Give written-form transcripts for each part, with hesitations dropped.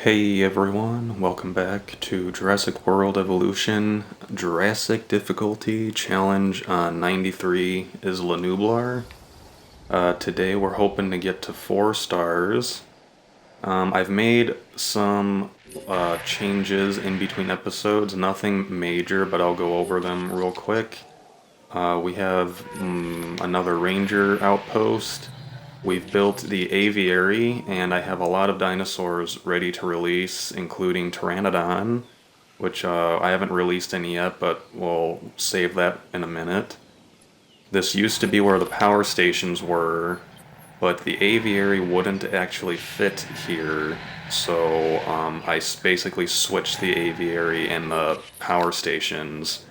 Hey everyone, welcome back to Jurassic World Evolution Jurassic Difficulty Challenge on 93 Isla Nublar. Today we're hoping to get to 4 stars. I've made some changes in between episodes, nothing major, but I'll go over them real quick. We have another ranger outpost. We've built the aviary, and I have a lot of dinosaurs ready to release, including Pteranodon, which I haven't released any yet, but we'll save that in a minute. This used to be where the power stations were, but the aviary wouldn't actually fit here, so I basically switched the aviary and the power stations.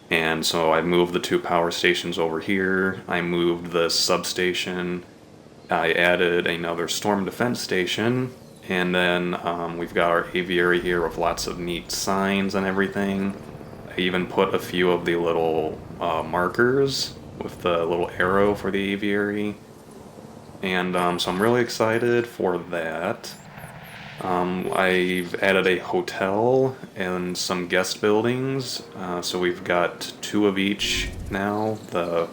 And so I moved the 2 power stations over here, I moved the substation, I added another storm defense station, and then we've got our aviary here with lots of neat signs and everything. I even put a few of the little markers with the little arrow for the aviary. And so I'm really excited for that. I've added a hotel and some guest buildings, so we've got 2 of each now. The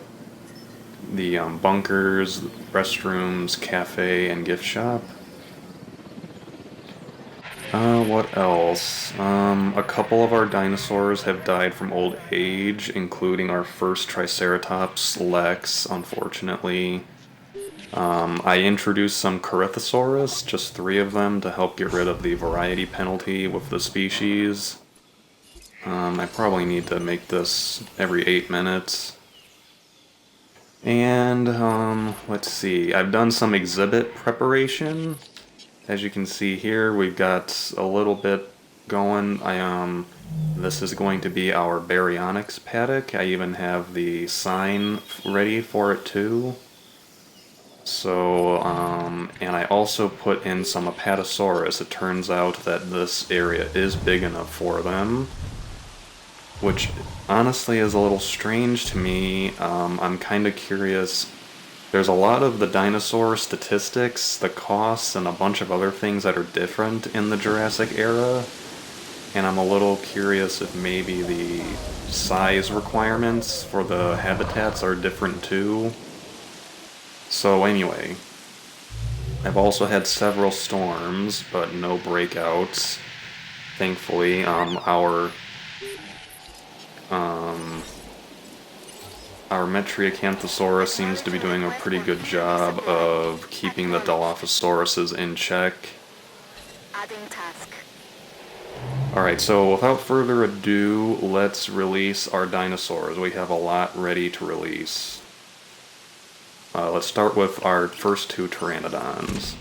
bunkers, restrooms, cafe, and gift shop. What else? A couple of our dinosaurs have died from old age, including our first Triceratops, Lex, unfortunately. I introduced some Corythosaurus, just 3 of them, to help get rid of the variety penalty with the species. I probably need to make this every 8 minutes. And, let's see, I've done some exhibit preparation. As you can see here, we've got a little bit going. This is going to be our baryonyx paddock. I even have the sign ready for it too. So, and I also put in some Apatosaurus. It turns out that this area is big enough for them, which honestly is a little strange to me. I'm kind of curious. There's a lot of the dinosaur statistics, the costs, and a bunch of other things that are different in the Jurassic era, and I'm a little curious if maybe the size requirements for the habitats are different too. So anyway, I've also had several storms, but no breakouts. Thankfully, our Metriacanthosaurus seems to be doing a pretty good job of keeping the Dilophosauruses in check. Alright, so without further ado, let's release our dinosaurs. We have a lot ready to release. Let's start with our first 2 Pteranodons.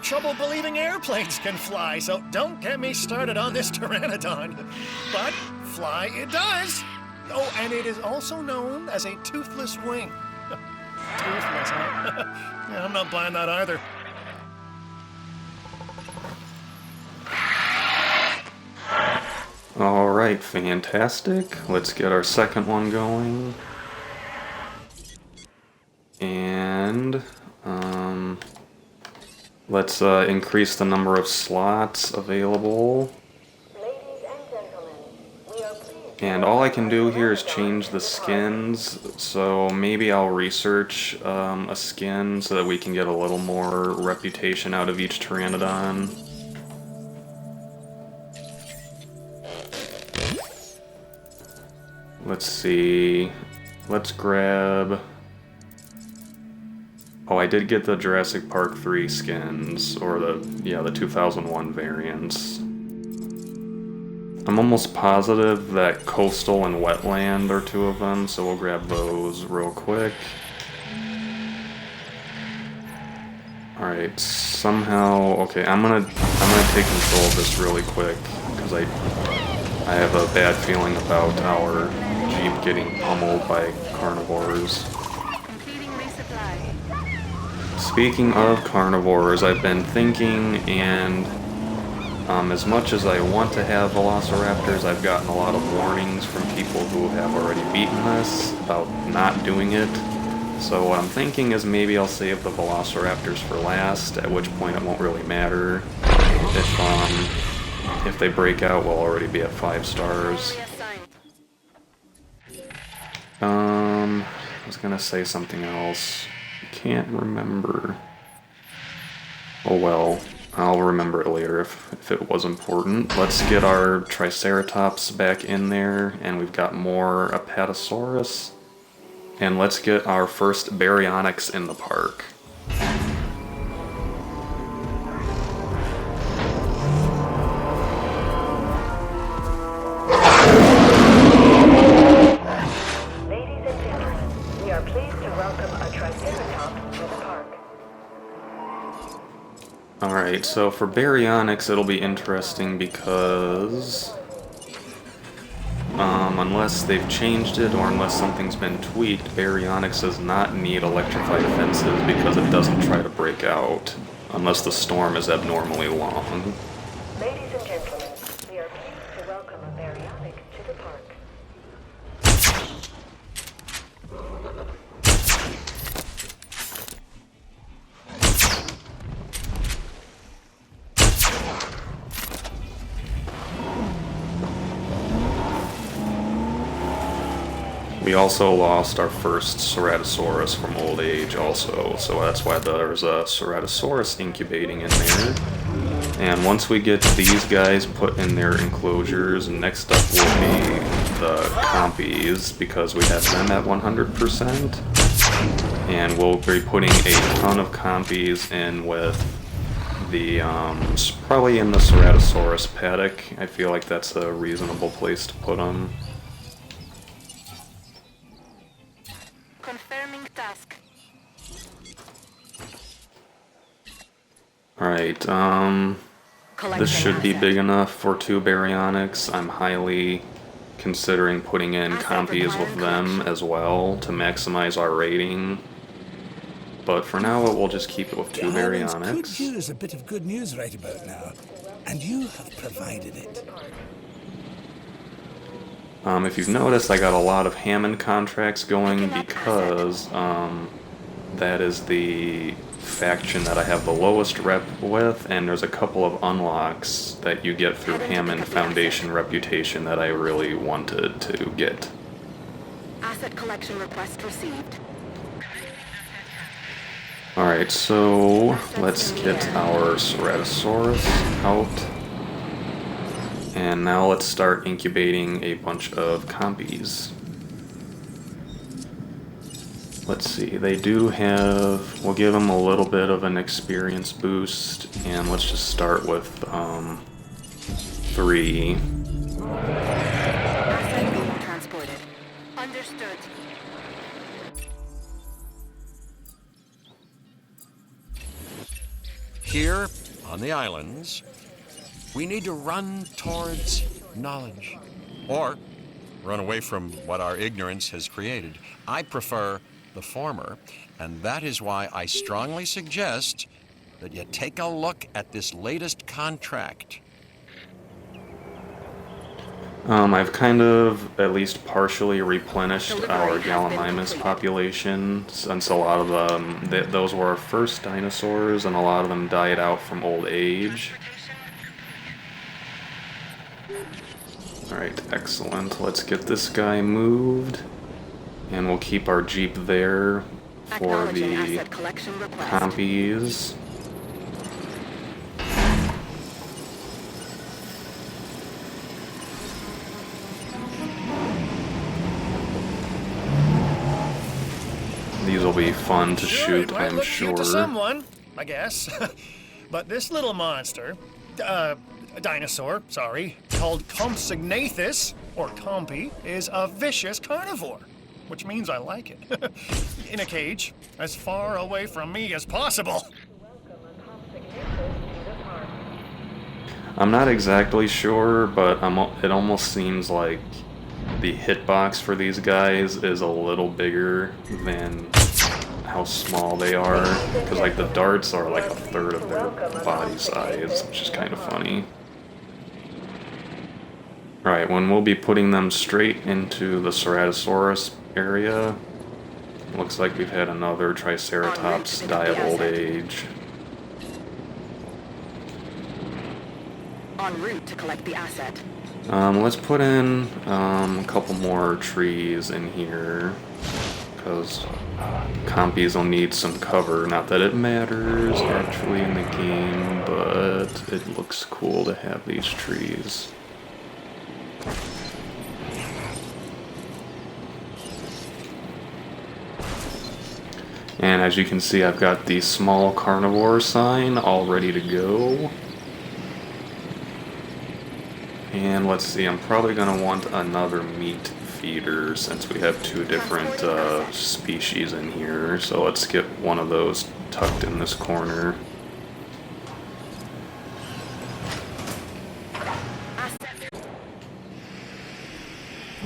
Trouble believing airplanes can fly, so don't get me started on this pteranodon. But fly it does. Oh, and it is also known as a toothless wing. Toothless, huh? Yeah, I'm not buying that either. Alright, fantastic. Let's get our second one going. And, let's increase the number of slots available. And all I can do here is change the skins, so maybe I'll research a skin so that we can get a little more reputation out of each Pteranodon. Let's see, let's grab... Oh, I did get the Jurassic Park 3 skins, or the 2001 variants. I'm almost positive that Coastal and Wetland are 2 of them, so we'll grab those real quick. Alright, somehow... Okay, I'm gonna take control of this really quick, because I have a bad feeling about our Jeep getting pummeled by carnivores. Speaking of carnivores, I've been thinking, and As much as I want to have velociraptors, I've gotten a lot of warnings from people who have already beaten this about not doing it. So what I'm thinking is maybe I'll save the velociraptors for last, at which point it won't really matter. If they break out, we'll already be at 5 stars. I was gonna say something else. Can't remember. Oh well, I'll remember it later if it was important. Let's get our Triceratops back in there, and we've got more Apatosaurus. And let's get our first Baryonyx in the park. Alright, so for Baryonyx it'll be interesting because unless they've changed it or unless something's been tweaked, Baryonyx does not need electrified fences because it doesn't try to break out unless the storm is abnormally long. Ladies and gentlemen, we are pleased to welcome a Baryonyx to the park. We also lost our first Ceratosaurus from old age also, so that's why there's a Ceratosaurus incubating in there. And once we get these guys put in their enclosures, next up will be the Compies, because we have them at 100%. And we'll be putting a ton of Compies in with the, probably in the Ceratosaurus paddock. I feel like that's a reasonable place to put them. Confirming task. Alright, this should be big enough for 2 Baryonyx. I'm highly considering putting in Compies with them as well to maximize our rating. But for now, we'll just keep it with 2 Baryonyx. Could use a bit of good news right about now, and you have provided it. If you've noticed, I got a lot of Hammond contracts going because that is the faction that I have the lowest rep with, and there's a couple of unlocks that you get through Hammond Foundation reputation that I really wanted to get. Asset collection request received. Alright, so let's get our Ceratosaurus out. And now let's start incubating a bunch of Compies. Let's see, they do have, we'll give them a little bit of an experience boost, and let's just start with 3. Asset being transported. Understood. Here, on the islands, we need to run towards knowledge. Or run away from what our ignorance has created. I prefer the former, and that is why I strongly suggest that you take a look at this latest contract. I've kind of at least partially replenished our Gallimimus population, since a lot of them, those were our first dinosaurs, and a lot of them died out from old age. Alright, excellent. Let's get this guy moved, and we'll keep our Jeep there for the Compies. These will be fun to shoot, It might I'm look cute to sure. someone, I guess. But this little monster, a dinosaur, sorry, called Compsognathus, or Compy, is a vicious carnivore, which means I like it. In a cage, as far away from me as possible. I'm not exactly sure, but it almost seems like the hitbox for these guys is a little bigger than how small they are, because like the darts are like a third of their body size, which is kind of funny. Alright, when we'll be putting them straight into the Ceratosaurus area, looks like we've had another Triceratops die of old age. En route to collect the asset. Let's put in a couple more trees in here, because compies will need some cover. Not that it matters actually in the game, but it looks cool to have these trees. And as you can see, I've got the small carnivore sign all ready to go. And let's see, I'm probably going to want another meat feeder since we have two different species in here. So let's get one of those tucked in this corner.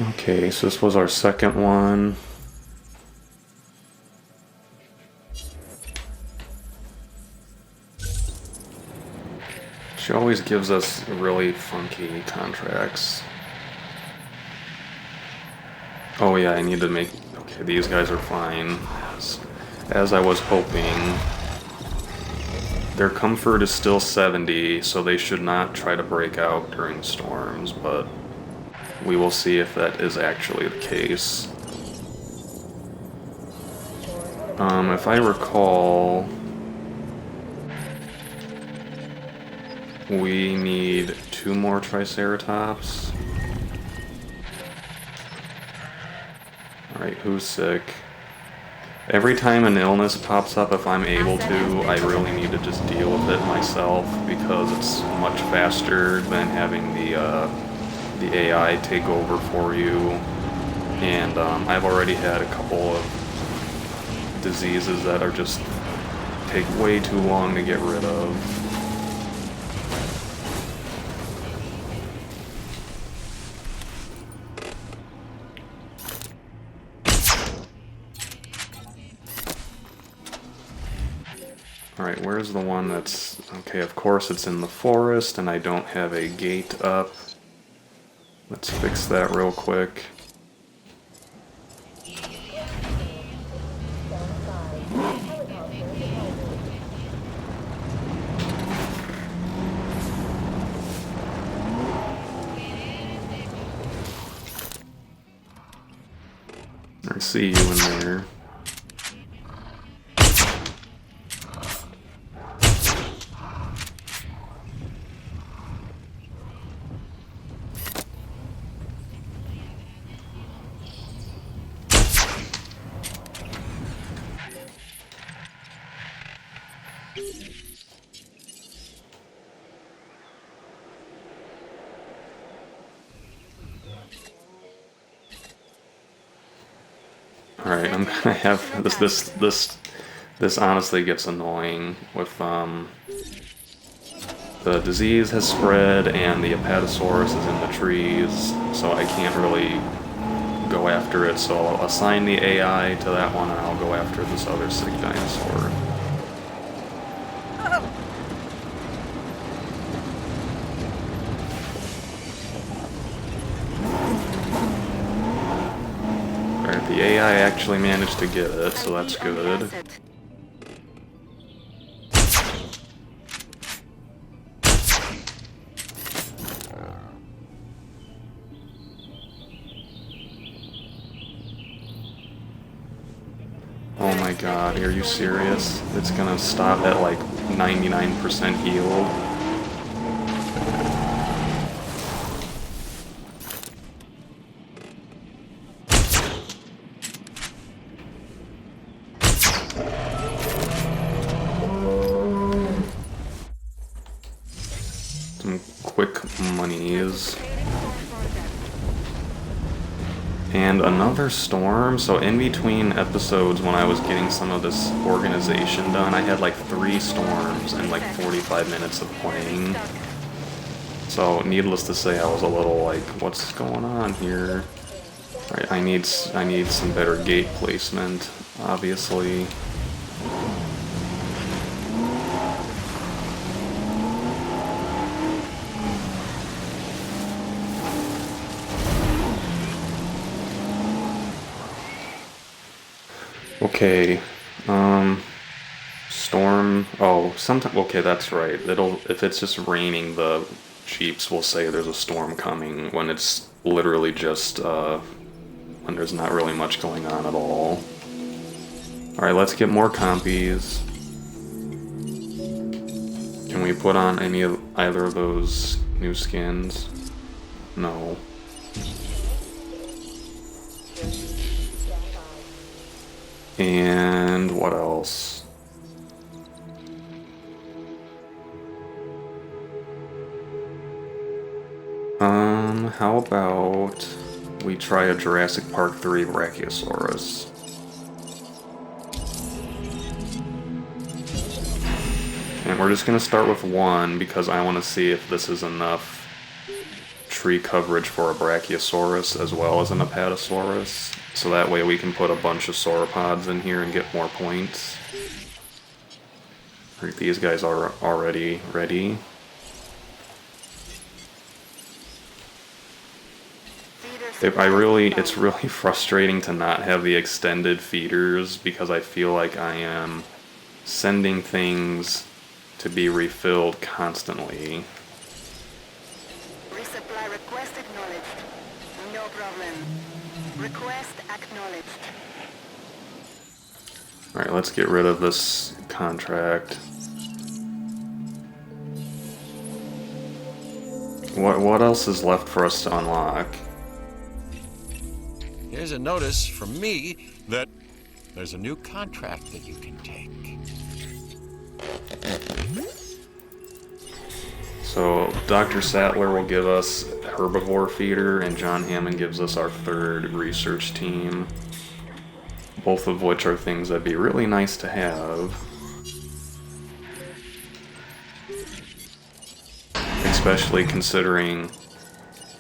Okay, so this was our second one. She always gives us really funky contracts. Oh yeah, I need to make... Okay, these guys are fine. As I was hoping. Their comfort is still 70, so they should not try to break out during storms, but we will see if that is actually the case. If I recall... we need 2 more Triceratops. Alright, who's sick? Every time an illness pops up, if I'm able to, I really need to just deal with it myself because it's much faster than having the AI take over for you. And I've already had a couple of diseases that are just take way too long to get rid of. Alright, where's the one that's... Okay, of course it's in the forest, and I don't have a gate up. Let's fix that real quick. I see you in there. Alright, I'm gonna have this honestly gets annoying with the disease has spread and the Apatosaurus is in the trees, so I can't really go after it, so I'll assign the AI to that one and I'll go after this other sick dinosaur. Alright, the AI actually managed to get it, so that's good. Oh my god, are you serious? It's gonna stop at like 99% healed. Some quick monies. And another storm, so in between episodes when I was getting some of this organization done, I had like 3 storms in like 45 minutes of playing. So needless to say, I was a little like, what's going on here? Right, I need some better gate placement, obviously. Okay, storm. Oh, sometime. Okay, that's right. It'll if it's just raining, the Jeeps will say there's a storm coming when it's literally just when there's not really much going on at all. All right, let's get more compies. Can we put on any of either of those new skins? No. And what else? How about we try a Jurassic Park 3 Brachiosaurus? And we're just gonna start with one because I want to see if this is enough tree coverage for a Brachiosaurus as well as an Apatosaurus. So that way we can put a bunch of sauropods in here and get more points. Alright, these guys are already ready. It's really frustrating to not have the extended feeders because I feel like I am sending things to be refilled constantly. Resupply request acknowledged. No problem. Request acknowledged. Alright, let's get rid of this contract. What else is left for us to unlock? Here's a notice from me that there's a new contract that you can take. So Dr. Sattler will give us herbivore feeder and John Hammond gives us our third research team. Both of which are things that'd be really nice to have. Especially considering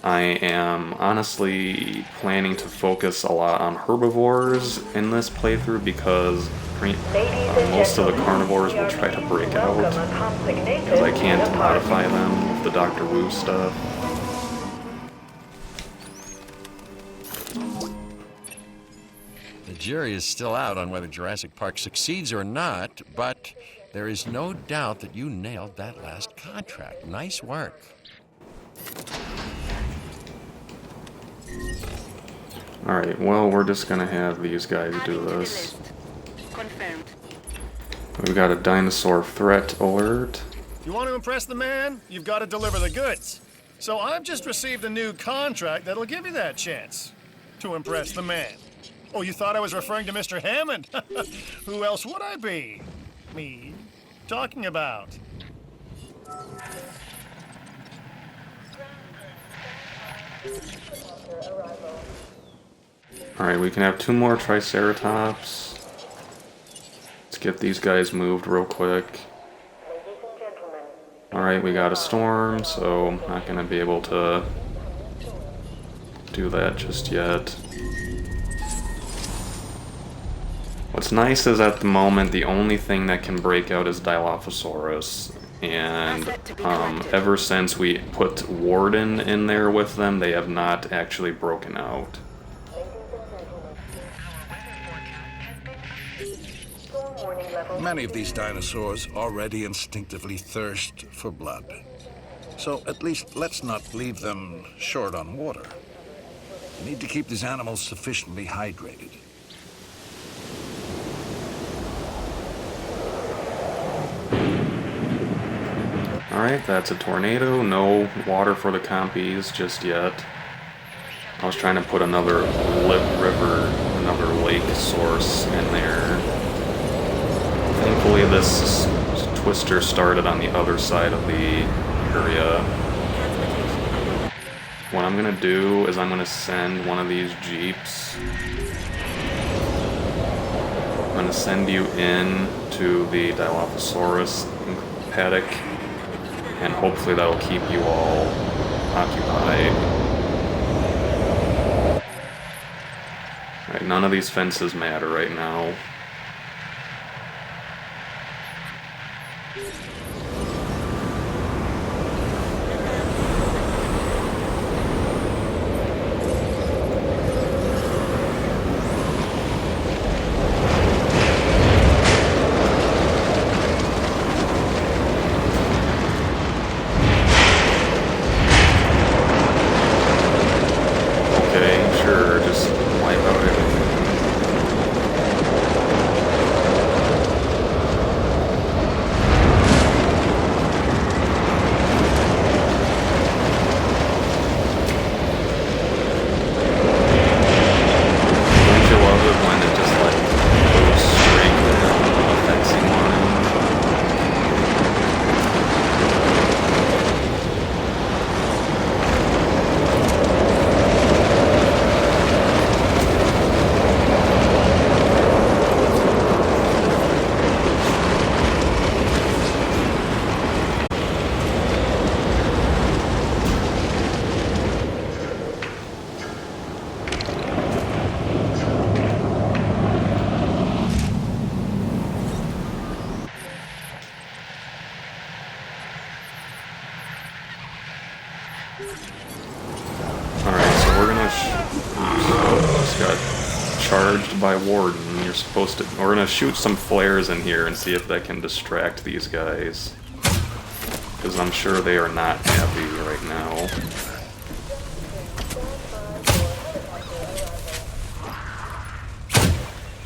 I am honestly planning to focus a lot on herbivores in this playthrough because most of the carnivores will try to break out because I can't modify them with the Dr. Wu stuff. The jury is still out on whether Jurassic Park succeeds or not, but there is no doubt that you nailed that last contract. Nice work. Alright, well, we're just gonna have these guys do this. Confirmed. We've got a dinosaur threat alert. You want to impress the man? You've got to deliver the goods. So I've just received a new contract that'll give you that chance to impress the man. Oh, you thought I was referring to Mr. Hammond? Who else would I be? Me talking about. Alright, we can have 2 more Triceratops. Let's get these guys moved real quick. Alright, we got a storm, so I'm not gonna be able to do that just yet. What's nice is at the moment the only thing that can break out is Dilophosaurus. And ever since we put Warden in there with them, they have not actually broken out. Many of these dinosaurs already instinctively thirst for blood. So at least let's not leave them short on water. We need to keep these animals sufficiently hydrated. Alright, that's a tornado. No water for the compies just yet. I was trying to put another another lake source in there. Thankfully this twister started on the other side of the area. What I'm gonna do is I'm gonna send one of these Jeeps. I'm gonna send you in to the Dilophosaurus paddock, and hopefully that'll keep you all occupied. Right, none of these fences matter right now. Alright, so we're gonna just got charged by Warden. You're supposed to... We're gonna shoot some flares in here and see if that can distract these guys. Because I'm sure they are not happy right now.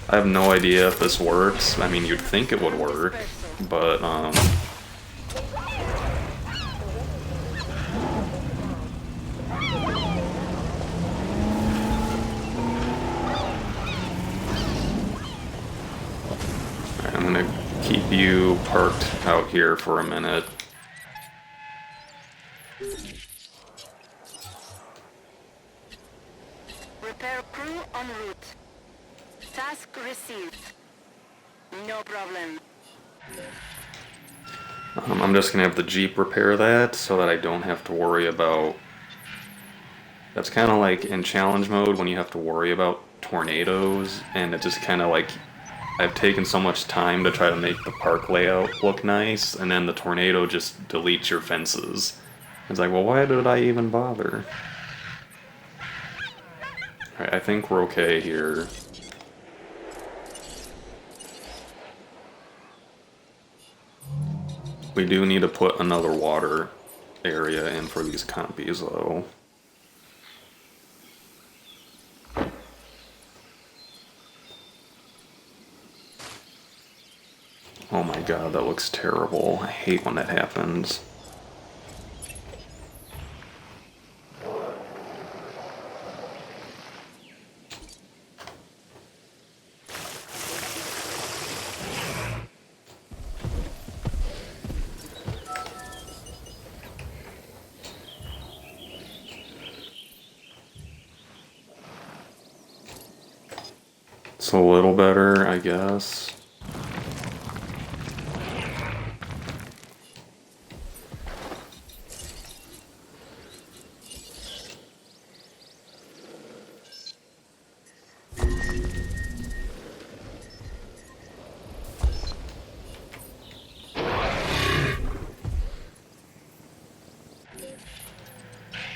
I have no idea if this works. I mean, you'd think it would work, but, I'm gonna keep you parked out here for a minute. Repair crew en route. Task received. No problem. I'm just gonna have the Jeep repair that so that I don't have to worry about... That's kind of like in challenge mode when you have to worry about tornadoes, and it just kind of like... I've taken so much time to try to make the park layout look nice, and then the tornado just deletes your fences. It's like, well, why did I even bother? Alright, I think we're okay here. We do need to put another water area in for these compies, though. Oh my god, that looks terrible. I hate when that happens. It's a little better, I guess.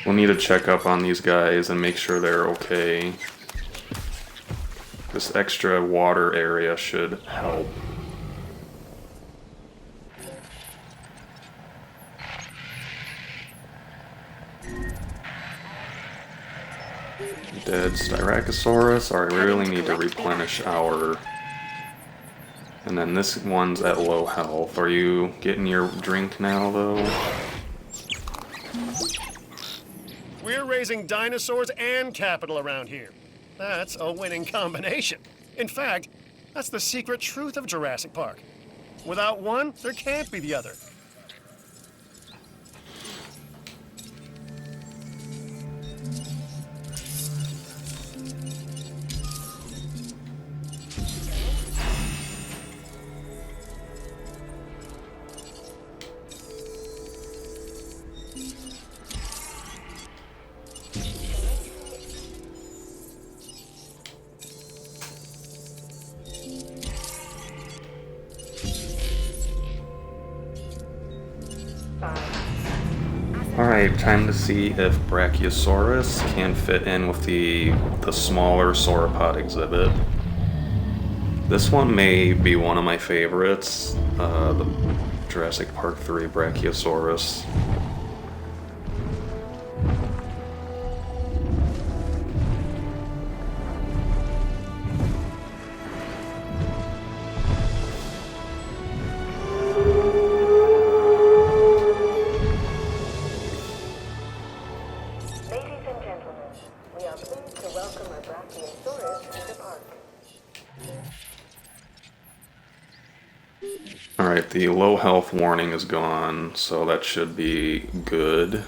We'll need to check up on these guys and make sure they're okay. This extra water area should help. Dead Styracosaurus. Alright, we really need to replenish our... And then this one's at low health. Are you getting your drink now, though? We're raising dinosaurs and capital around here. That's a winning combination. In fact, that's the secret truth of Jurassic Park. Without one, there can't be the other. Alright, time to see if Brachiosaurus can fit in with the smaller sauropod exhibit. This one may be one of my favorites, the Jurassic Park 3 Brachiosaurus. Alright, the low health warning is gone, so that should be good.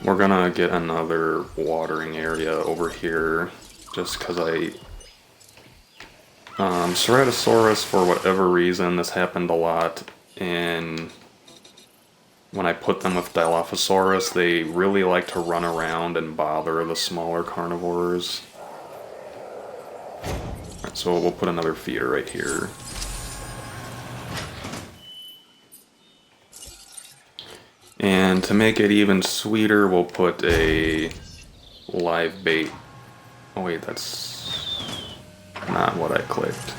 We're gonna get another watering area over here, just because Ceratosaurus, for whatever reason, this happened a lot in when I put them with Dilophosaurus, they really like to run around and bother the smaller carnivores. Alright, so we'll put another feeder right here. And to make it even sweeter, we'll put a live bait. Oh wait, that's not what I clicked.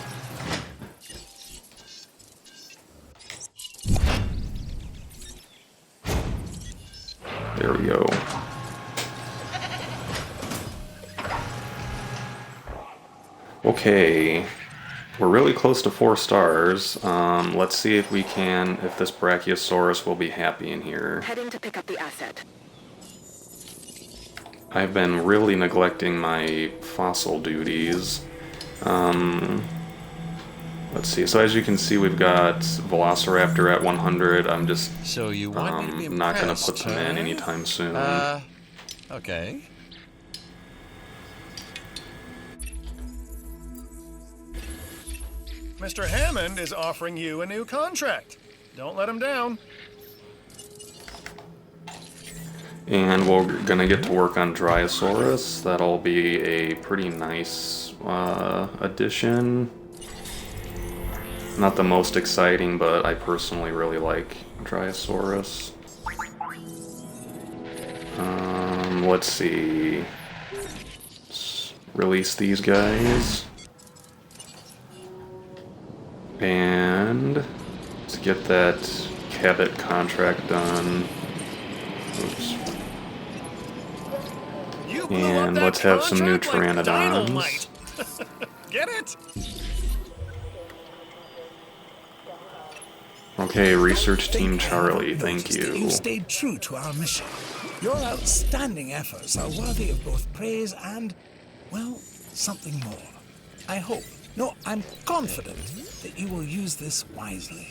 There we go. Okay, we're really close to 4 stars. Let's see if this Brachiosaurus will be happy in here. Heading to pick up the asset. I've been really neglecting my fossil duties. Let's see, so as you can see, we've got Velociraptor at 100. I'm just So you want me to be not going to impressed, put them in huh? anytime soon. Okay. Mr. Hammond is offering you a new contract. Don't let him down. And we're going to get to work on Dryosaurus. That'll be a pretty nice addition. Not the most exciting, but I personally really like Dryosaurus. Let's see. Let's release these guys. And let's get that Cabot contract done. Oops. You blew up And that let's have some new contract like Pteranodons. dynamite. Get it? Okay, Research Team Charlie, thank You you. stayed true to our mission. Your outstanding efforts are worthy of both praise and, well, something more. I hope, no, I'm confident that you will use this wisely.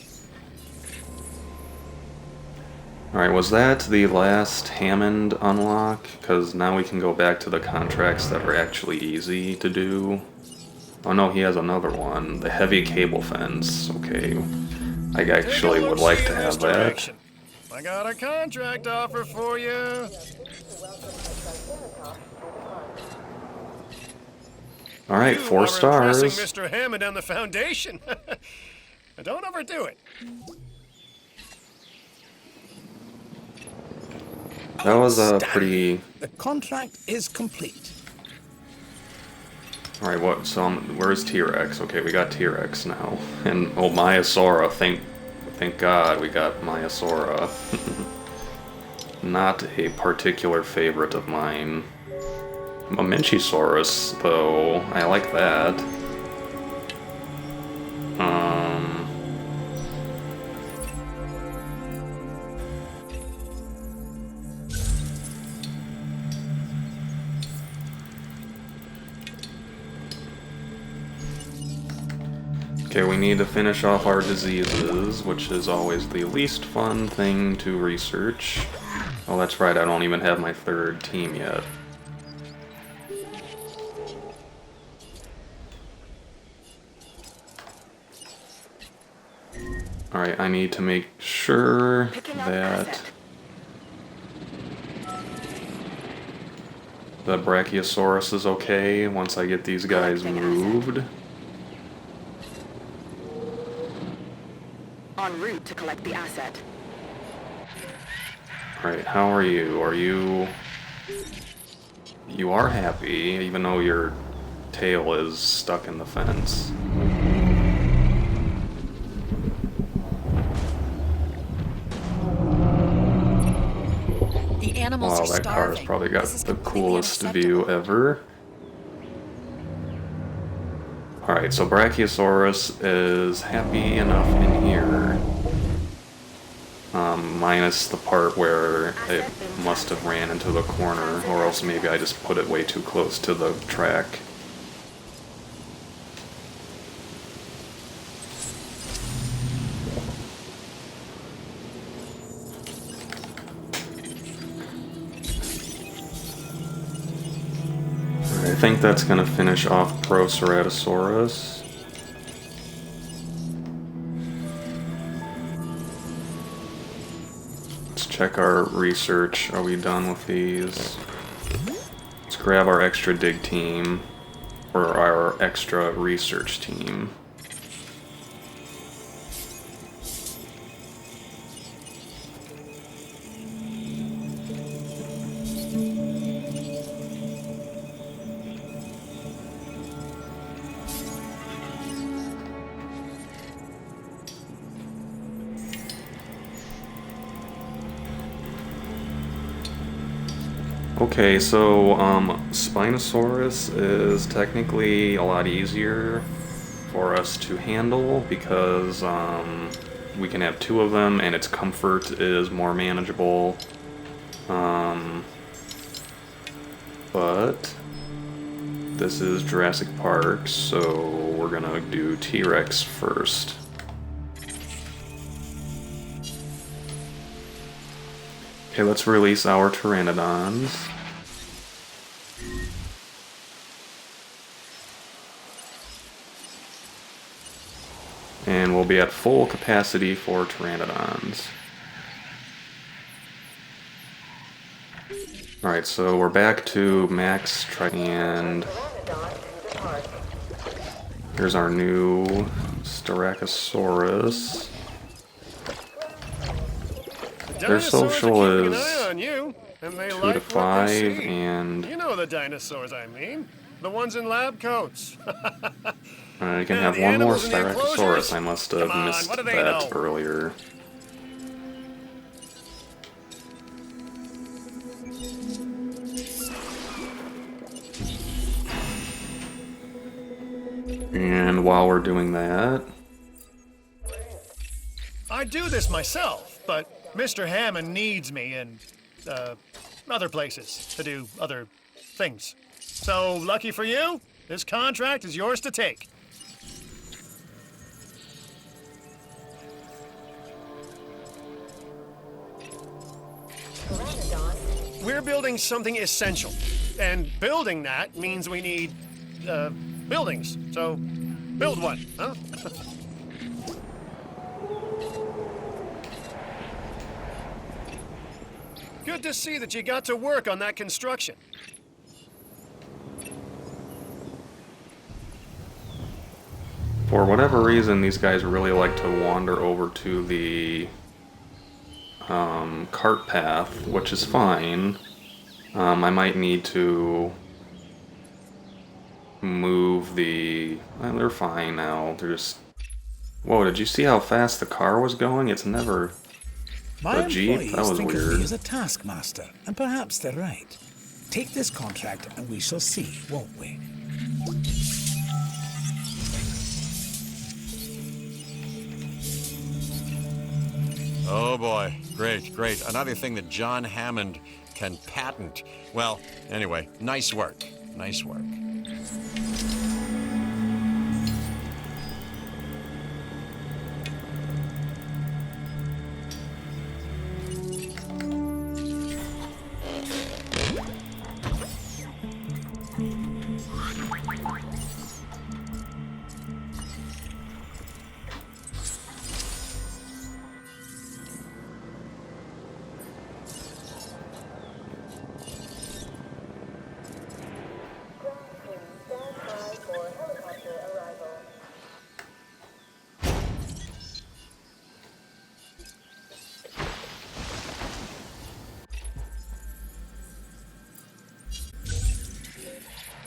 Alright, was that the last Hammond unlock? Because now we can go back to the contracts that are actually easy to do. Oh no, he has another one. The heavy cable fence. Okay. I actually would like to have that. I got a contract offer for you. Alright, You 4 are impressing stars. Mr. Hammond and the Foundation. Don't overdo it. That was a Outstanding. pretty... The contract is complete. Alright, what? So, where's T-Rex? Okay, we got T-Rex now. And, oh, Maiasaura. Thank God we got Maiasaura. Not a particular favorite of mine. A Minchisaurus, though. I like that. Okay, we need to finish off our diseases, which is always the least fun thing to research. Oh, that's right, I don't even have my 3rd team yet. Alright, I need to make sure that the Brachiosaurus is okay once I get these guys moved. En route to collect the asset. Alright, how are you? You are happy, even though your tail is stuck in the fence. The animals Wow, are that car has starving. probably got This is the completely coolest unacceptable. view ever. Alright, so Brachiosaurus is happy enough in here. Minus the part where it must have ran into the corner, or else maybe I just put it way too close to the track. I think that's going to finish off Proceratosaurus. Let's check our research. Are we done with these? Let's grab our extra dig team, or our extra research team. Okay, so Spinosaurus is technically a lot easier for us to handle because we can have 2 of them and its comfort is more manageable. But this is Jurassic Park, so we're gonna do T-Rex first. Okay, let's release our Pteranodons. And we'll be at full capacity for Pteranodons. Alright, so we're back to max and here's our new Styracosaurus. Their social is 2 to 5, and you know the dinosaurs I mean, the ones in lab coats. I can have one more Styracosaurus. I must have missed that earlier. And while we're doing that, I do this myself, but Mr. Hammond needs me in other places to do other things. So, lucky for you, this contract is yours to take. We're building something essential, and building that means we need buildings. So, build one, huh? Good to see that you got to work on that construction. for whatever reason, these guys really like to wander over to the cart path, which is fine. I might need to move the... they're fine now. They're just... Whoa, did you see how fast the car was going? It's never... My the Jeep? That was think of weird. me as a taskmaster, and perhaps they're right. Take this contract and we shall see, won't we? Oh boy, great, great. Another thing that John Hammond can patent. Well, anyway, nice work. Nice work.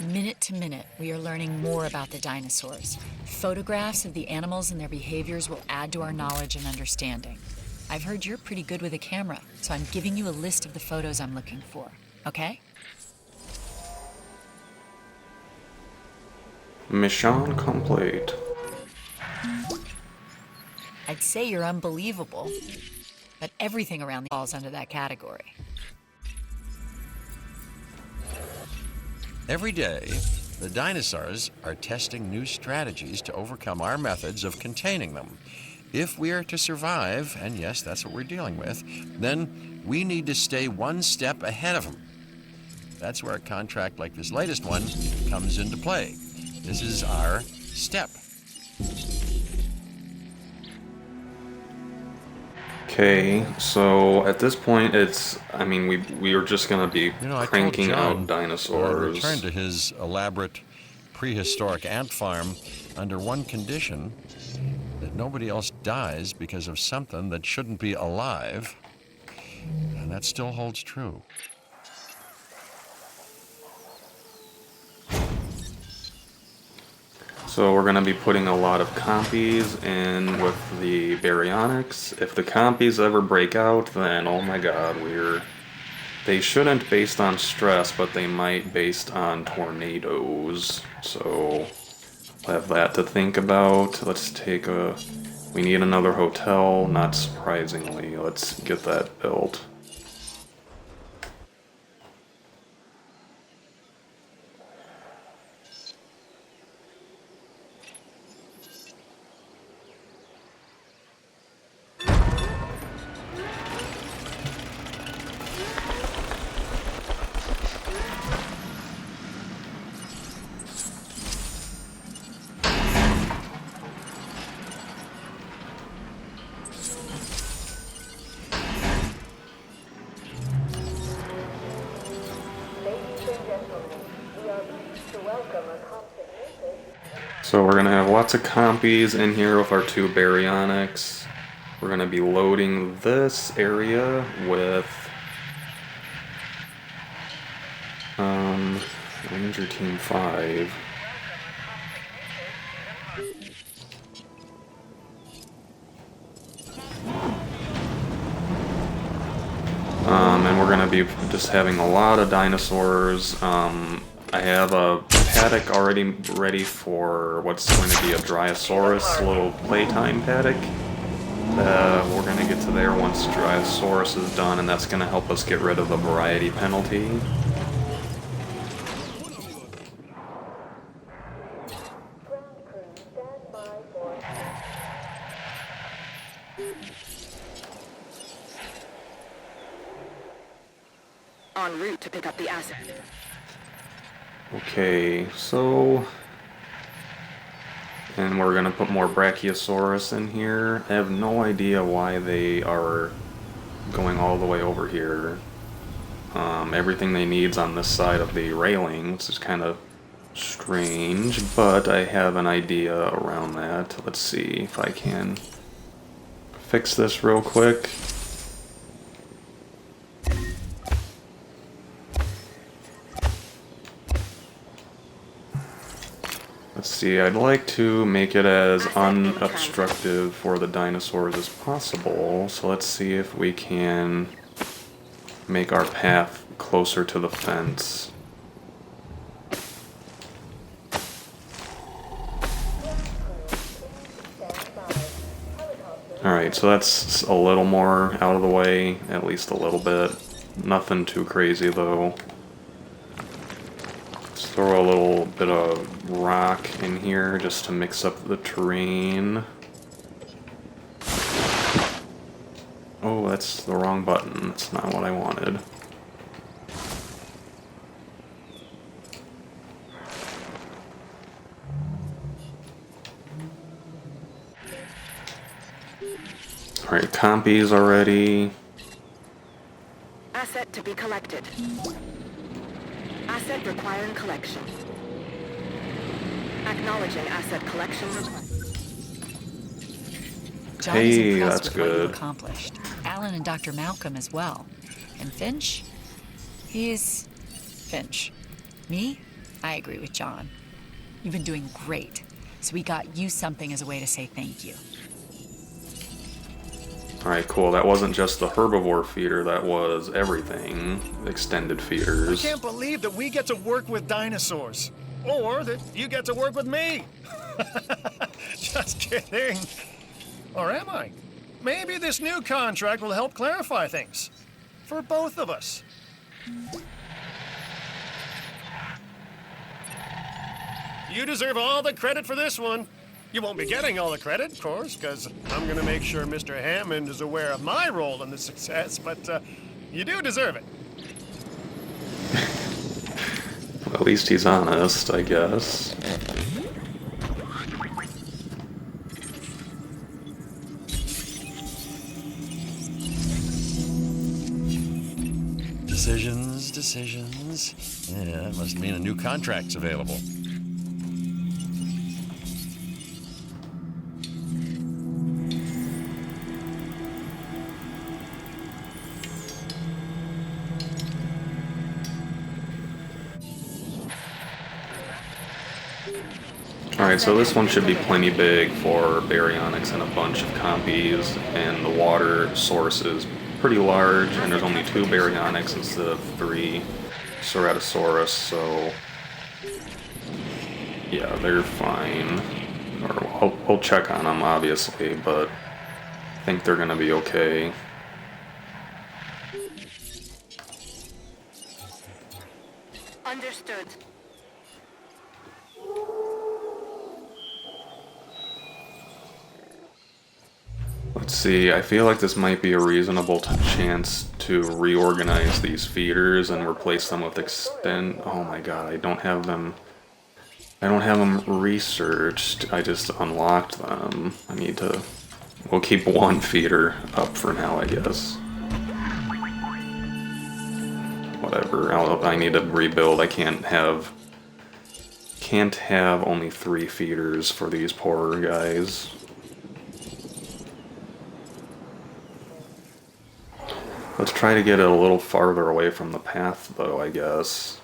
Minute to minute, we are learning more about the dinosaurs. Photographs of the animals and their behaviors will add to our knowledge and understanding. I've heard you're pretty good with a camera, so I'm giving you a list of the photos I'm looking for, okay? Mission complete. I'd say you're unbelievable, but everything around falls under that category. Every day, the dinosaurs are testing new strategies to overcome our methods of containing them. If we are to survive, and yes, that's what we're dealing with, then we need to stay one step ahead of them. That's where a contract like this latest one comes into play. This is our step. Okay, so at this point, I mean, we are just gonna be You know, I told cranking John out when I dinosaurs. returned to his elaborate prehistoric ant farm under one condition, that nobody else dies because of something that shouldn't be alive. And that still holds true. So we're gonna be putting a lot of compies in with the baryonics. If the compies ever break out, then oh my god, they shouldn't based on stress, but they might based on tornadoes. So we'll have that to think about. We need another hotel, not surprisingly. Let's get that built. Ladies and gentlemen, we are pleased to welcome a comprehensive So we're gonna have lots of compies in here with our two baryonics. We're gonna be loading this area with Ranger Team 5. And we're gonna be just having a lot of dinosaurs. I have a paddock already ready for what's going to be a Dryosaurus little playtime paddock. We're gonna get to there once Dryosaurus is done, and that's gonna help us get rid of the variety penalty. ground crew. Stand by for En route to pick up the asset. Okay, so... And we're gonna put more Brachiosaurus in here. I have no idea why they are going all the way over here. Everything they need's on this side of the railing, which is kind of strange, but I have an idea around that. Let's see if I can fix this real quick. Let's see, I'd like to make it as unobstructive for the dinosaurs as possible, so let's see if we can make our path closer to the fence. Alright, so that's a little more out of the way, at least a little bit. Nothing too crazy though. Let's throw a little bit of rock in here just to mix up the terrain. Oh, that's the wrong button. That's not what I wanted. Alright, compies already. Asset to be collected. Asset requiring collection. Acknowledging asset collection request. John is Hey, impressed that's with what you good. accomplished. Alan and Dr. Malcolm as well. And Finch? He's Finch. Me? I agree with John. You've been doing great. So we got you something as a way to say thank you. Alright, cool. That wasn't just the herbivore feeder, that was everything. Extended I feeders. can't believe that we get to work with dinosaurs. Or that you get to work with me. Just kidding. Or am I? Maybe this new contract will help clarify things. For both of us. You deserve all the credit for this one. You won't be getting all the credit, of course, because I'm going to make sure Mr. Hammond is aware of my role in the success, but you do deserve it. At least he's honest, I guess. Decisions. Yeah, that must mean a new contract's available. Alright, so this one should be plenty big for baryonics and a bunch of compies, and the water source is pretty large, and there's only 2 baryonics instead of 3 ceratosaurus, so yeah, they're fine. Or we'll check on them, obviously, but I think they're gonna be okay. Understood. Let's see, I feel like this might be a reasonable chance to reorganize these feeders and replace them with oh my god, I don't have them researched, I just unlocked them. We'll keep one feeder up for now, I guess. Whatever, I need to rebuild. I can't have only 3 feeders for these poor guys. Let's try to get it a little farther away from the path, though, I guess.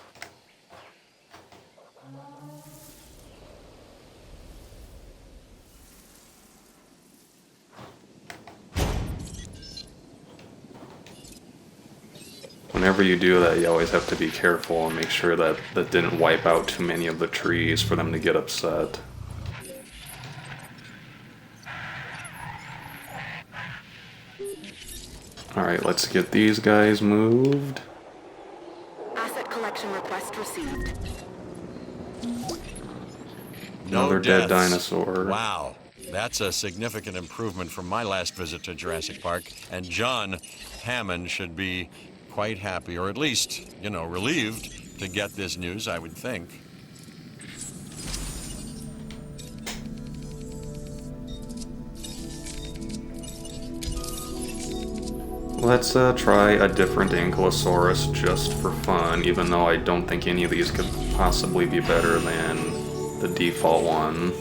Whenever you do that, you always have to be careful and make sure that that didn't wipe out too many of the trees for them to get upset. Alright, let's get these guys moved. Asset collection request received. Another dead dinosaur. Wow, that's a significant improvement from my last visit to Jurassic Park, and John Hammond should be quite happy, or at least, you know, relieved to get this news, I would think. Let's try a different Ankylosaurus just for fun, even though I don't think any of these could possibly be better than the default one.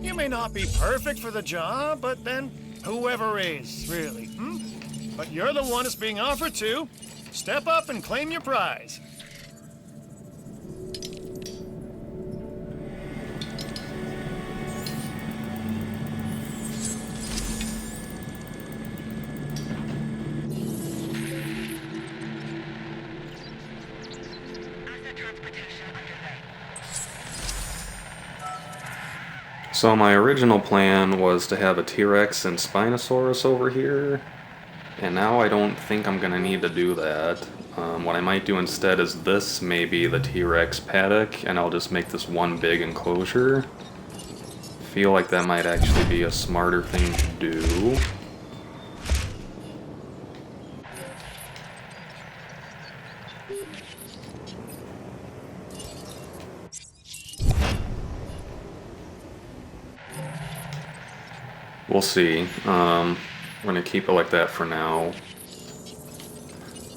You may not be perfect for the job, but then whoever is, really, But you're the one it's being offered to. Step up and claim your prize. So my original plan was to have a T-Rex and Spinosaurus over here, and now I don't think I'm gonna need to do that. What I might do instead is this, maybe the T-Rex paddock, and I'll just make this one big enclosure. Feel like that might actually be a smarter thing to do. We'll see. We're gonna keep it like that for now.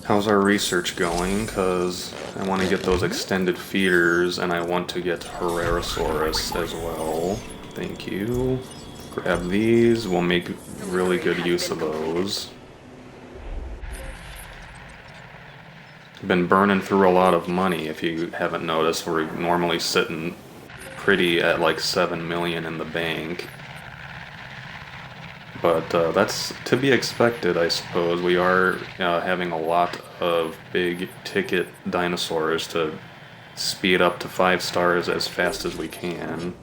How's our research going? Because I want to get those extended feeders, and I want to get Herrerasaurus as well. Thank you. Grab these. We'll make really good use of those. Been burning through a lot of money, if you haven't noticed. We're normally sitting pretty at like 7 million in the bank. But that's to be expected, I suppose. We are having a lot of big ticket dinosaurs to speed up to 5 stars as fast as we can.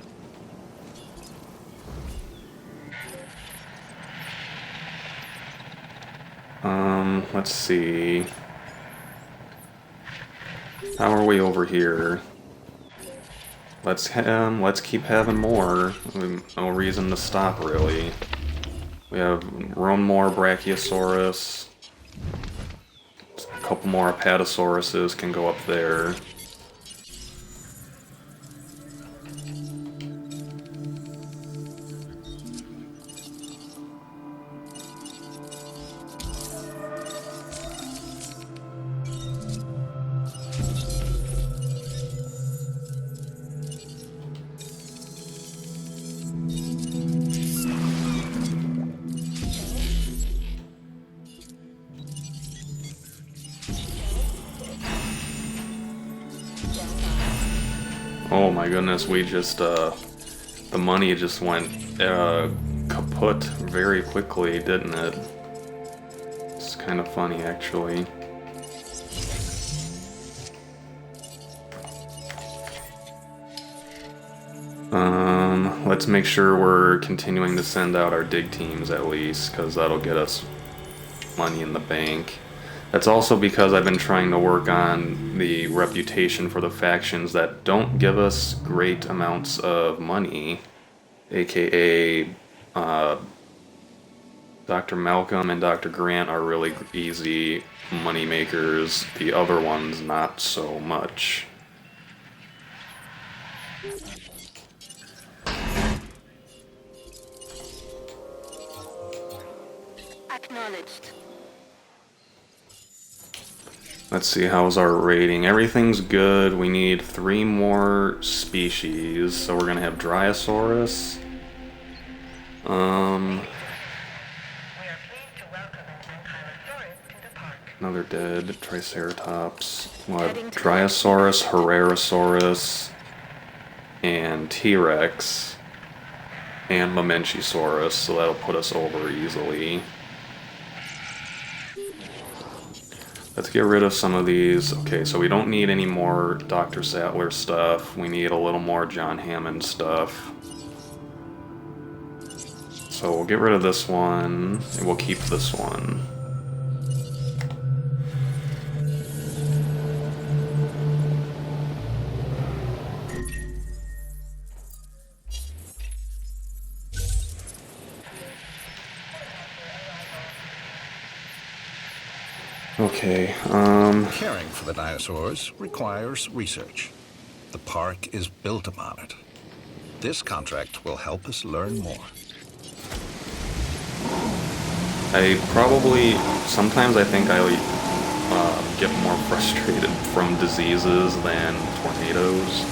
Let's see. How are we over here? Let's keep having more. No reason to stop, really. We have one more Brachiosaurus. A couple more Apatosauruses can go up there. Oh my goodness, we just, the money just went, kaput very quickly, didn't it? It's kind of funny, actually. Let's make sure we're continuing to send out our dig teams at least, because that'll get us money in the bank. That's also because I've been trying to work on the reputation for the factions that don't give us great amounts of money, aka Dr. Malcolm and Dr. Grant are really easy money makers, the other ones not so much. Acknowledged. Let's see, how's our rating? Everything's good. We need 3 more species, so we're gonna have Dryosaurus. Another dead Triceratops. We'll have Dryosaurus, Herrerasaurus, and T-Rex, and Mamenchisaurus, so that'll put us over easily. Let's get rid of some of these. Okay, so we don't need any more Dr. Sattler stuff. We need a little more John Hammond stuff. So we'll get rid of this one, and we'll keep this one. Okay, Caring for the dinosaurs requires research. The park is built upon it. This contract will help us learn more. sometimes I think I get more frustrated from diseases than tornadoes.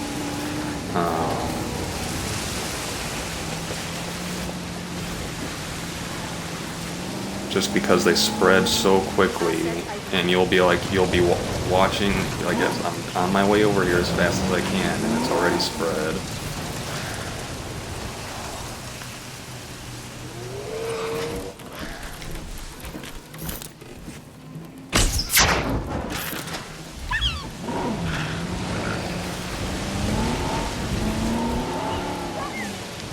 Just because they spread so quickly, and you'll be watching, I guess I'm on my way over here as fast as I can, and it's already spread.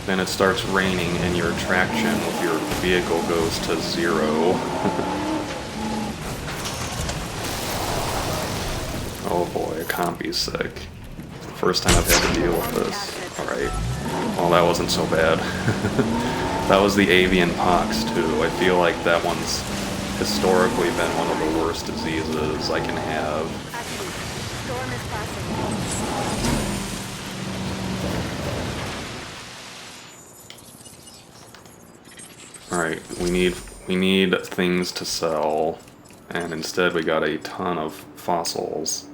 Then it starts raining and your traction with your vehicle goes to 0. Oh boy, a compy's sick. First time I've had to deal with this. Alright. Well, that wasn't so bad. That was the avian pox too. I feel like that one's historically been one of the worst diseases I can have. Storm is passing. Alright, we need things to sell, and instead we got a ton of fossils.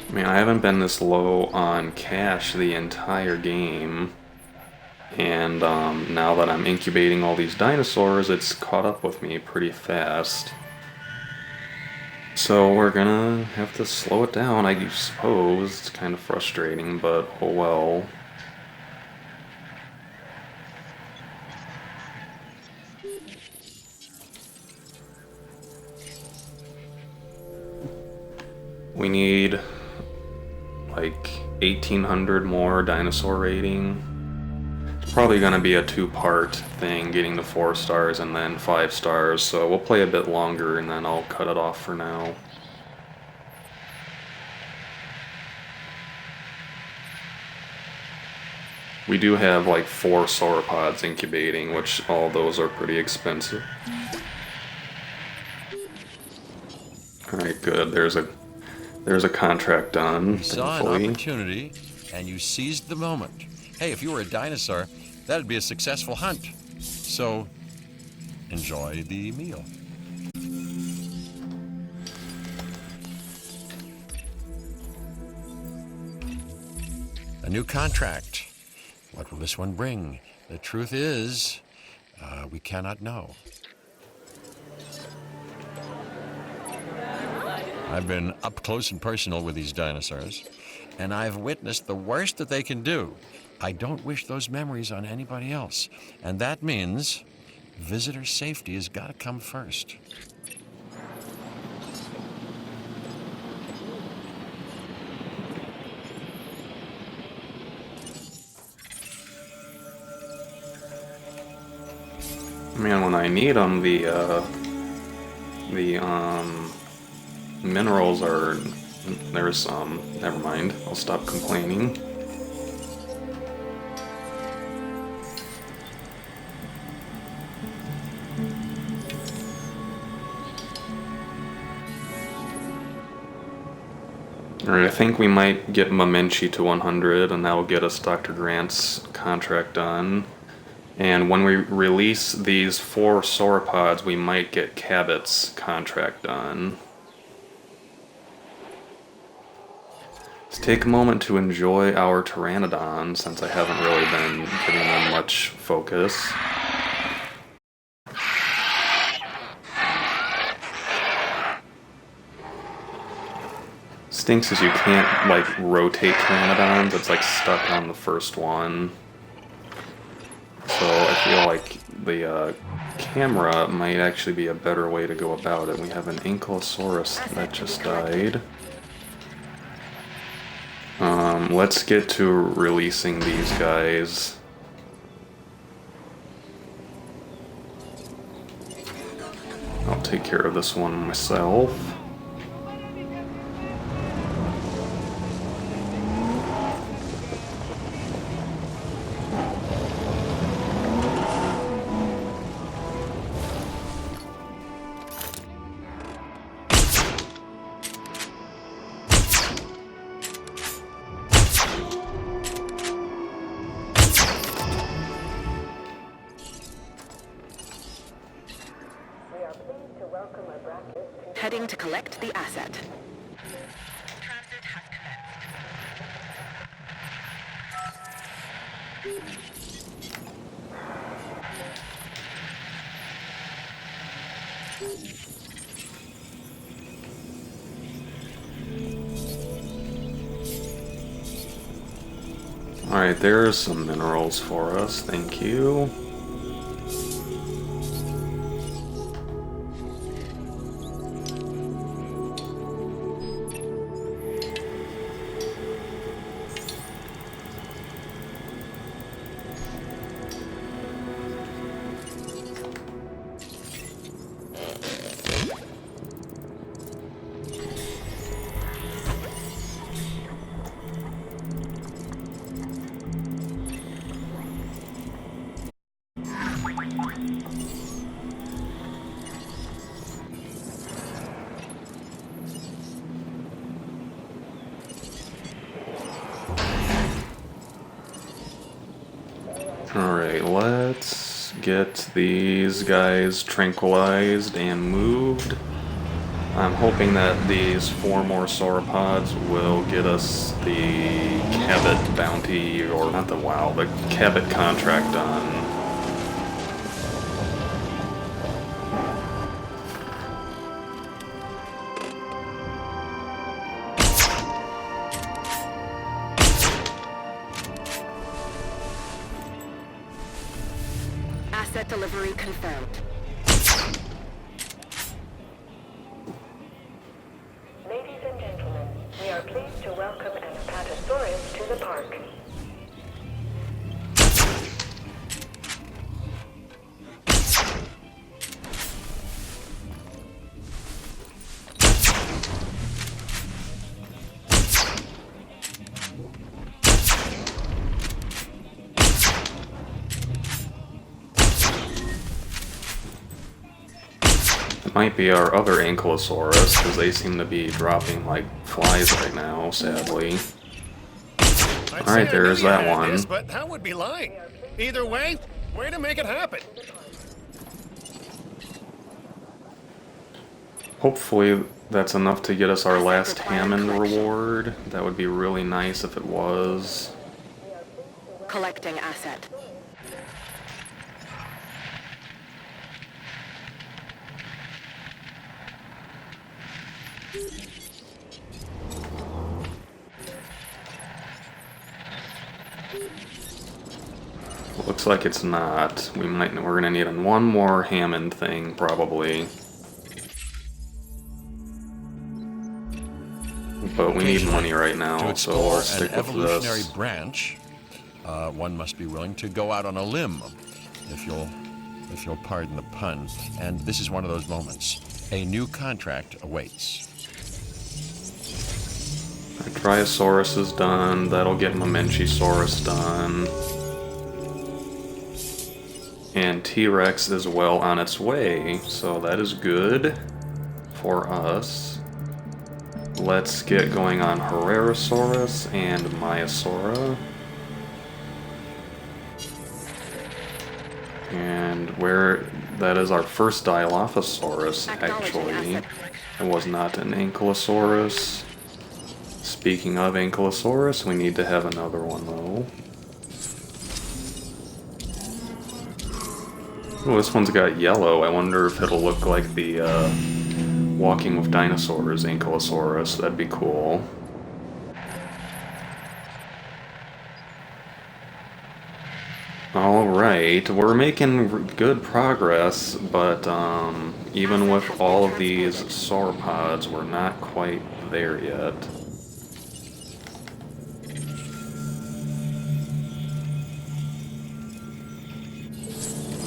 I mean, I haven't been this low on cash the entire game, and now that I'm incubating all these dinosaurs, it's caught up with me pretty fast. So we're gonna have to slow it down, I suppose. It's kind of frustrating, but oh well. We need like 1,800 more dinosaur rating. It's probably gonna be a 2-part thing, getting the 4 stars and then 5 stars, so we'll play a bit longer and then I'll cut it off for now. We do have like 4 sauropods incubating, which all those are pretty expensive. Alright, good. There's There's a contract done, You saw an thankfully. opportunity, and you seized the moment. Hey, if you were a dinosaur, that'd be a successful hunt. So, enjoy the meal. A new contract. What will this one bring? The truth is, we cannot know. I've been up close and personal with these dinosaurs, and I've witnessed the worst that they can do. I don't wish those memories on anybody else, and that means visitor safety has got to come first. Man, when I need them, the minerals are... There's some. Never mind. I'll stop complaining. Alright, I think we might get Momenchi to 100, and that will get us Dr. Grant's contract done. And when we release these 4 sauropods, we might get Cabot's contract done. Let's take a moment to enjoy our Pteranodon, since I haven't really been giving them much focus. Stinks is you can't, like, rotate Pteranodons, it's like stuck on the first one. So I feel like the camera might actually be a better way to go about it. We have an Ankylosaurus that just died. Let's get to releasing these guys. I'll take care of this one myself. Heading to collect the asset. Transit has commenced. Alright, there's some minerals for us, thank you. Alright, let's get these guys tranquilized and moved. I'm hoping that these 4 more sauropods will get us the Cabot bounty, or not the the Cabot contract done. Asset delivery confirmed. Ladies and gentlemen, we are pleased to welcome an Apatosaurus to the park. It might be our other Ankylosaurus, because they seem to be dropping like flies right now, sadly. Alright, there's that one. This, but that would be lying. Either way to make it happen. Hopefully that's enough to get us our last Hammond reward. That would be really nice if it was. Collecting asset. Looks like it's not. We're gonna need one more Hammond thing, probably. But we need money right now, so we'll stick an with evolutionary this. branch, one must be willing to go out on a limb, if you'll pardon the pun. And this is one of those moments. A new contract awaits. Our Dryosaurus is done. That'll get Mamenchisaurus done. And T-Rex is well on its way, so that is good for us. Let's get going on Herrerasaurus and Maiasaura. And that is our first Dilophosaurus, actually. It was not an Ankylosaurus. Speaking of Ankylosaurus, we need to have another one, though. Oh, this one's got yellow. I wonder if it'll look like the Walking with Dinosaurs Ankylosaurus. That'd be cool. Alright, we're making good progress, but even with all of these sauropods, we're not quite there yet.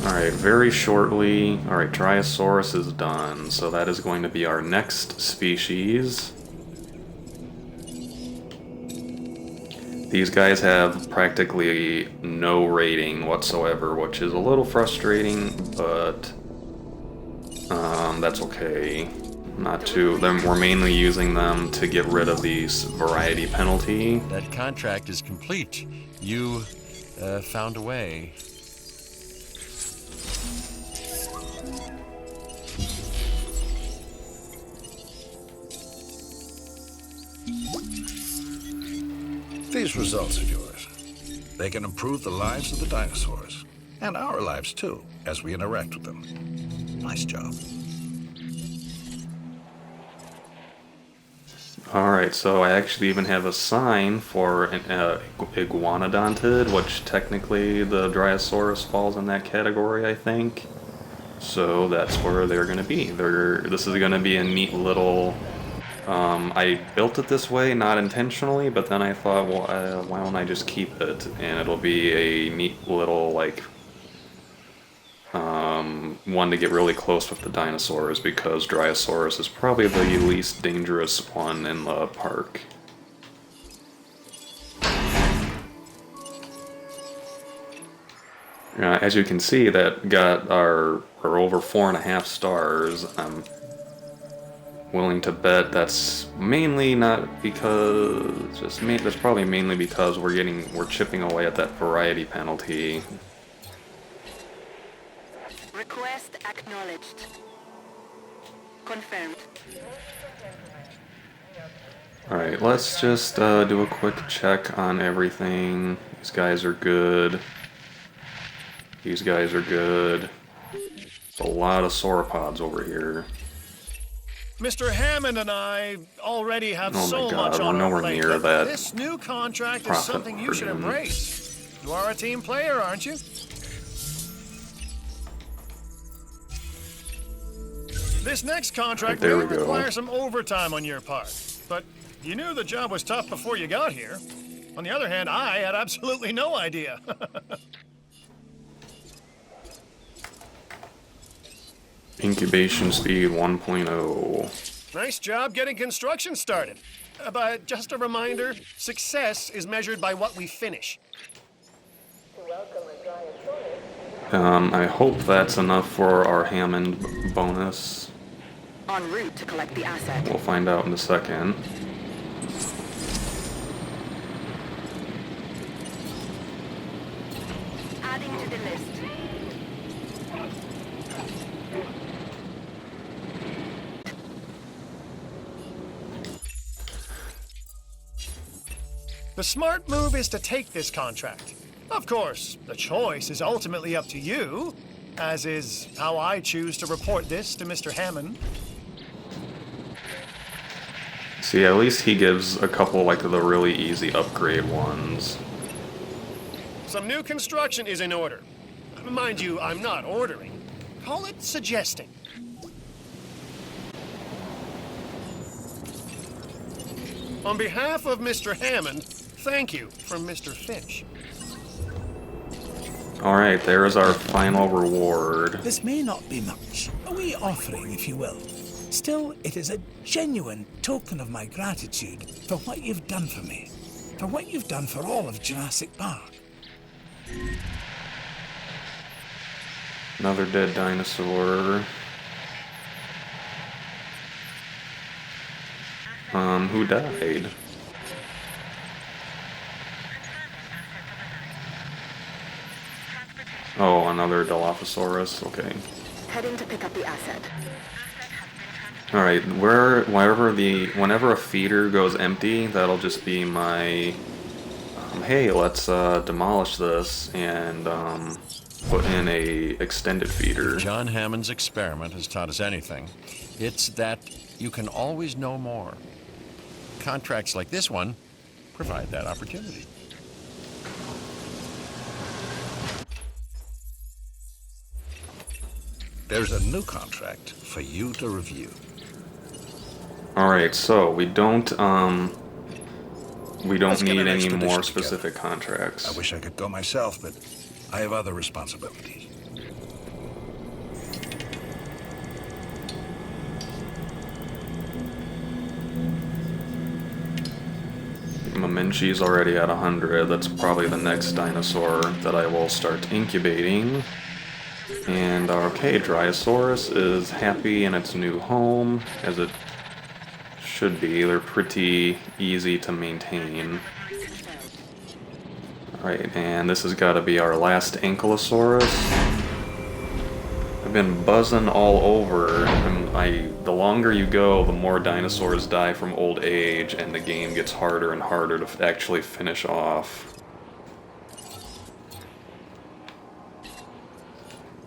Alright, very shortly. Alright, Dryosaurus is done, so that is going to be our next species. These guys have practically no rating whatsoever, which is a little frustrating, but that's okay. We're mainly using them to get rid of the variety penalty. That contract is complete. You found a way. These results of yours, they can improve the lives of the dinosaurs. And our lives, too, as we interact with them. Nice job. Alright, so I actually even have a sign for an iguanodontid, which technically the Dryosaurus falls in that category, I think. So that's where they're going to be. This is going to be a neat little... I built it this way, not intentionally, but then I thought, well, why don't I just keep it? And it'll be a neat little, like, one to get really close with the dinosaurs, because Dryosaurus is probably the least dangerous one in the park. As you can see, that got our over 4.5 stars. I'm willing to bet that's mainly not because that's probably mainly because we're chipping away at that variety penalty. Request acknowledged. Confirmed. Alright, let's just do a quick check on everything. These guys are good. These guys are good. There's a lot of sauropods over here. Mr. Hammond and I already have so much we're on our nowhere plate, near but that this new contract is profit something you should margin. embrace. You are a team player, aren't you? This next contract There may we go. require some overtime on your part, but you knew the job was tough before you got here. On the other hand, I had absolutely no idea. Incubation speed 1.0. Nice job getting construction started. But just a reminder, success is measured by what we finish. To welcome a Dryosaurus, I hope that's enough for our Hammond bonus. En route to collect the asset. We'll find out in a second. Adding to the list. The smart move is to take this contract. Of course, the choice is ultimately up to you, as is how I choose to report this to Mr. Hammond. See, at least he gives a couple, like, the really easy upgrade ones. Some new construction is in order. Mind you, I'm not ordering. Call it suggesting. On behalf of Mr. Hammond, thank you from Mr. Finch. Alright, there is our final reward. This may not be much, a wee offering, if you will. Still, it is a genuine token of my gratitude for what you've done for me, for what you've done for all of Jurassic Park. Another dead dinosaur. Who died? Oh, another Dilophosaurus, okay. Heading to pick up the asset. Alright, whenever a feeder goes empty, that'll just be my, hey, let's demolish this and put in a extended feeder. John Hammond's experiment has taught us anything. It's that you can always know more. Contracts like this one provide that opportunity. There's a new contract for you to review. Alright, so we don't Let's get need an any expedition more together. specific contracts. I wish I could go myself, but I have other responsibilities. Mamenchi's already at 100. That's probably the next dinosaur that I will start incubating. And okay, Dryosaurus is happy in its new home, as it should be. They're pretty easy to maintain. Alright, and this has got to be our last Ankylosaurus. I've been buzzing all over, and the longer you go, the more dinosaurs die from old age, and the game gets harder and harder to actually finish off.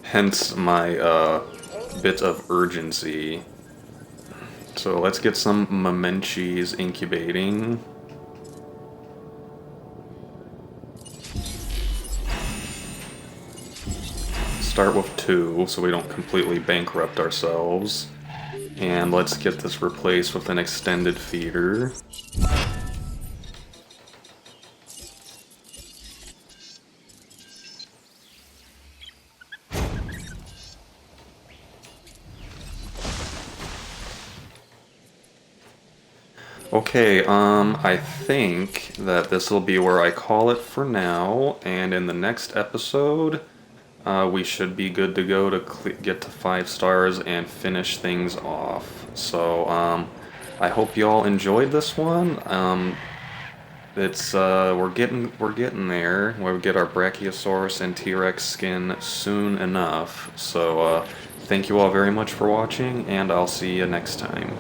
Hence my bit of urgency. So let's get some Mamenchis incubating. Start with 2 so we don't completely bankrupt ourselves. And let's get this replaced with an extended feeder. Okay, I think that this will be where I call it for now, and in the next episode, we should be good to go to get to 5 stars and finish things off. So, I hope y'all enjoyed this one. We're getting there. We'll get our Brachiosaurus and T-Rex skin soon enough. So, thank you all very much for watching, and I'll see you next time.